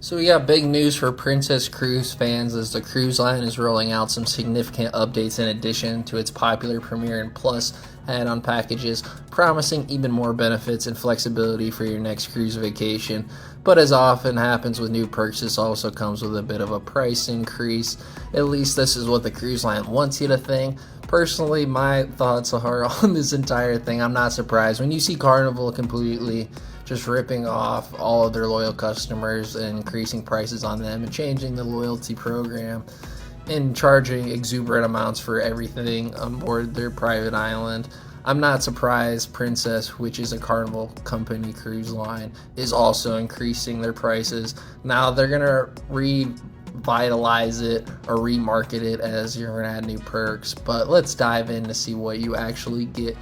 So we got big news for Princess Cruise fans as the cruise line is rolling out some significant updates in addition to its popular Premier and Plus add-on packages, promising even more benefits and flexibility for your next cruise vacation. But as often happens with new perks, this also comes with a bit of a price increase. At least this is what the cruise line wants you to think. Personally, my thoughts are on this entire thing. I'm not surprised when you see Carnival completely just ripping off all of their loyal customers and increasing prices on them and changing the loyalty program and charging exuberant amounts for everything on board their private island. I'm not surprised Princess, which is a Carnival company cruise line, is also increasing their prices. Now they're going to revitalize it or remarket it as you're going to add new perks, but let's dive in to see what you actually get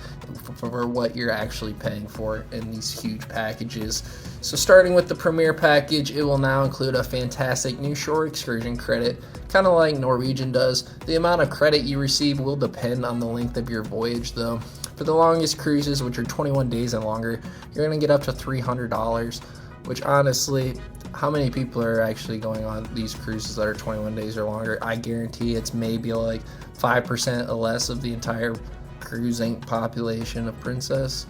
for what you're actually paying for in these huge packages. So starting with the Premier package, it will now include a fantastic new shore excursion credit, kind of like Norwegian does. The amount of credit you receive will depend on the length of your voyage though. For the longest cruises, which are 21 days and longer, you're going to get up to $300, which honestly, how many people are actually going on these cruises that are 21 days or longer? I guarantee it's maybe like 5% or less of the entire cruising population of Princess.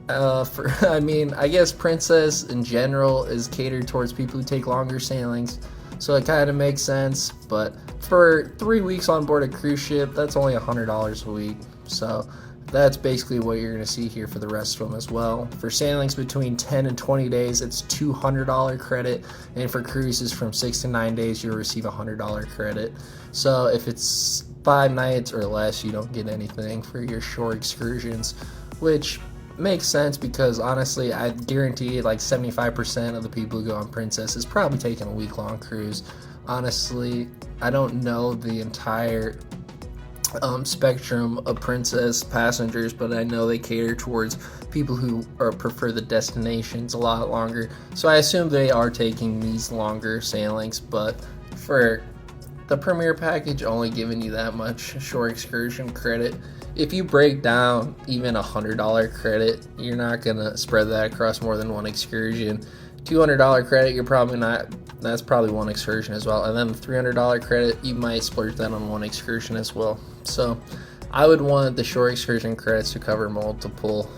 I guess Princess in general is catered towards people who take longer sailings, so it kind of makes sense. But for 3 weeks on board a cruise ship, that's only $100 a week. So that's basically what you're going to see here for the rest of them as well. For sailings between 10 and 20 days, it's $200 credit. And for cruises from 6 to 9 days, you'll receive $100 credit. So if it's 5 nights or less, you don't get anything for your shore excursions, which makes sense because honestly, I guarantee like 75% of the people who go on Princess is probably taking a week-long cruise. Honestly, I don't know the entire spectrum of Princess passengers, but I know they cater towards people who prefer the destinations a lot longer, so I assume they are taking these longer sailings. But for the Premier package only giving you that much shore excursion credit, if you break down even $100 credit, you're not gonna spread that across more than one excursion. $200 credit, you're probably not, that's probably one excursion as well. And then the $300 credit, you might splurge that on one excursion as well. So I would want the shore excursion credits to cover multiple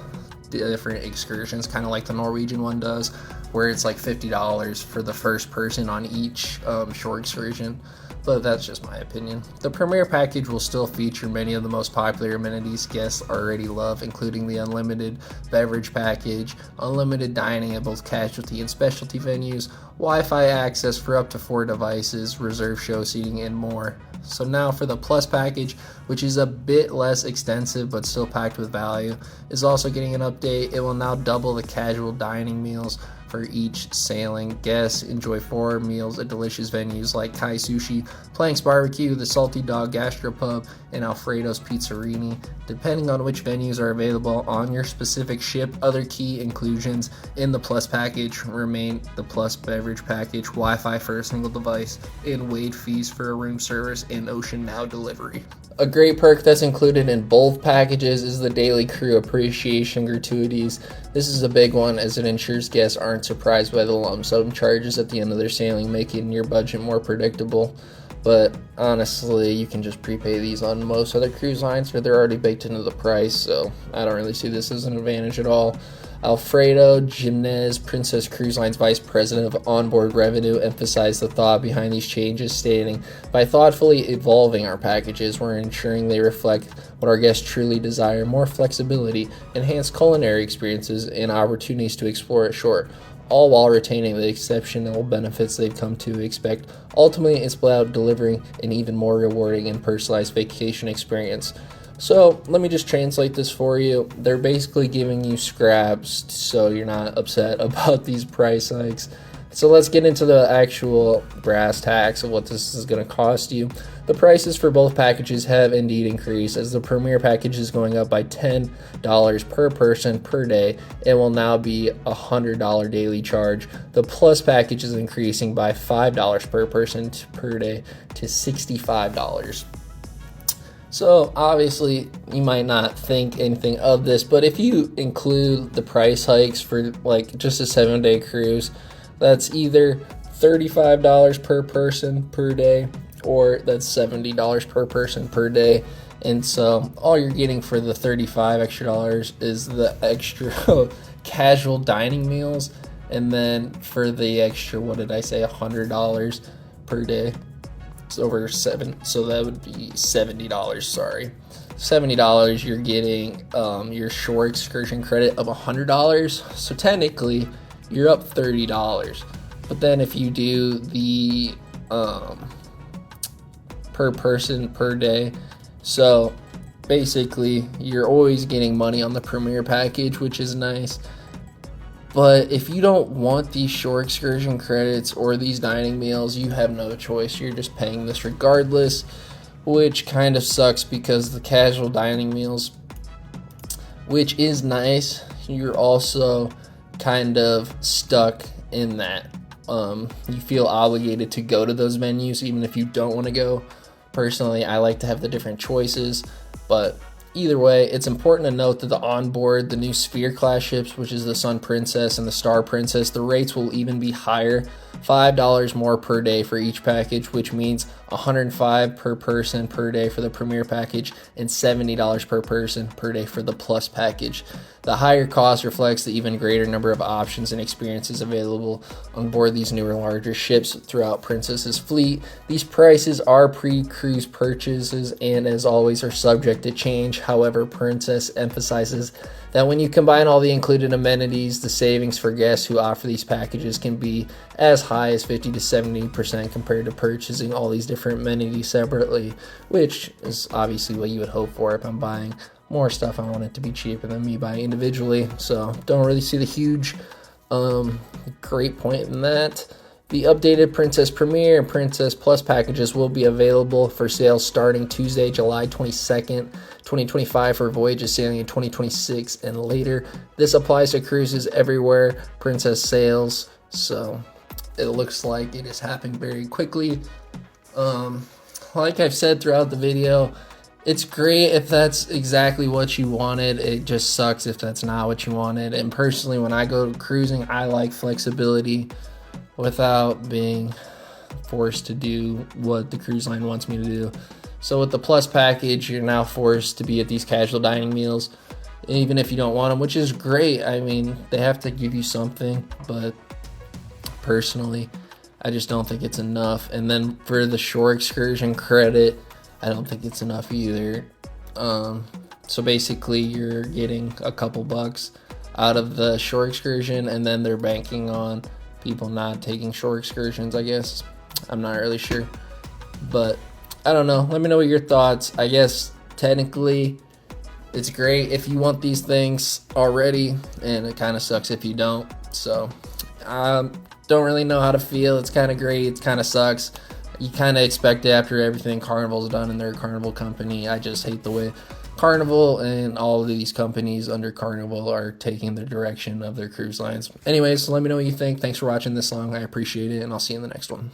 different excursions, kind of like the Norwegian one does, where it's like $50 for the first person on each shore excursion. But that's just my opinion. The Premier package will still feature many of the most popular amenities guests already love, including the unlimited beverage package, unlimited dining at both casualty and specialty venues, Wi-Fi access for up to 4 devices, reserved show seating, and more. So now for the Plus package, which is a bit less extensive but still packed with value, is also getting an update. It will now double the casual dining meals for each sailing. Guests enjoy 4 meals at delicious venues like Kai Sushi, Planks Barbecue, the Salty Dog Gastropub, and Alfredo's Pizzerini. Depending on which venues are available on your specific ship, other key inclusions in the Plus package remain the Plus beverage package, Wi-Fi for a single device, and waived fees for a room service and Ocean Now delivery. A great perk that's included in both packages is the daily crew appreciation gratuities. This is a big one as it ensures guests aren't surprised by the lump sum charges at the end of their sailing, making your budget more predictable. But honestly, you can just prepay these on most other cruise lines, or they're already baked into the price, so I don't really see this as an advantage at all. Alfredo Jimenez, Princess Cruise Line's Vice President of Onboard Revenue, emphasized the thought behind these changes, stating, "By thoughtfully evolving our packages, we're ensuring they reflect what our guests truly desire: more flexibility, enhanced culinary experiences, and opportunities to explore ashore, all while retaining the exceptional benefits they've come to expect. Ultimately, it's about delivering an even more rewarding and personalized vacation experience." So let me just translate this for you. They're basically giving you scraps so you're not upset about these price hikes. So let's get into the actual brass tacks of what this is going to cost you. The prices for both packages have indeed increased, as the Premier package is going up by $10 per person per day. It will now be a $100 daily charge. The Plus package is increasing by $5 per person per day to $65. So obviously you might not think anything of this, but if you include the price hikes for like just a 7-day cruise, that's either $35 per person per day, or that's $70 per person per day. And so all you're getting for the $35 extra dollars is the extra casual dining meals, and then for the extra, what did I say, $100 per day. It's over seven, so that would be $70. Sorry, $70. You're getting your shore excursion credit of $100. So technically, you're up $30. But then if you do the per person per day, so basically you're always getting money on the premier package, which is nice. But if you don't want these shore excursion credits or these dining meals, you have no choice. You're just paying this regardless, which kind of sucks because the casual dining meals, which is nice, you're also kind of stuck in that. You feel obligated to go to those menus even if you don't want to go. Personally, I like to have the different choices, but either way, it's important to note that the onboard, the new Sphere class ships, which is the Sun Princess and the Star Princess, the rates will even be higher, $5 more per day for each package, which means $105 per person per day for the Premier package and $70 per person per day for the Plus package. The higher cost reflects the even greater number of options and experiences available on board these newer, larger ships throughout Princess's fleet. These prices are pre-cruise purchases and, as always, are subject to change. However, Princess emphasizes that when you combine all the included amenities, the savings for guests who offer these packages can be as high as 50 to 70% compared to purchasing all these different amenities separately, which is obviously what you would hope for. If I'm buying more stuff, I want it to be cheaper than me buying individually, so don't really see the huge great point in that. The updated Princess Premier and Princess Plus packages will be available for sale starting Tuesday, July 22nd, 2025 for voyages sailing in 2026 and later. This applies to cruises everywhere Princess sails, so it looks like it is happening very quickly. Like I've said throughout the video, it's great if that's exactly what you wanted. It just sucks if that's not what you wanted. And personally, when I go cruising, I like flexibility without being forced to do what the cruise line wants me to do. So with the Plus package, you're now forced to be at these casual dining meals, even if you don't want them, which is great. I mean, they have to give you something, but personally, I just don't think it's enough. And then for the shore excursion credit, I don't think it's enough either. So basically, you're getting a couple bucks out of the shore excursion, and then they're banking on people not taking shore excursions, I guess. I'm not really sure, but I don't know. Let me know what your thoughts. I guess technically it's great if you want these things already, and it kind of sucks if you don't. So don't really know how to feel. It's kind of great. It kind of sucks. You kind of expect it after everything Carnival's done in their Carnival company. I just hate the way Carnival and all of these companies under Carnival are taking the direction of their cruise lines. Anyways, let me know what you think. Thanks for watching this long. I appreciate it, and I'll see you in the next one.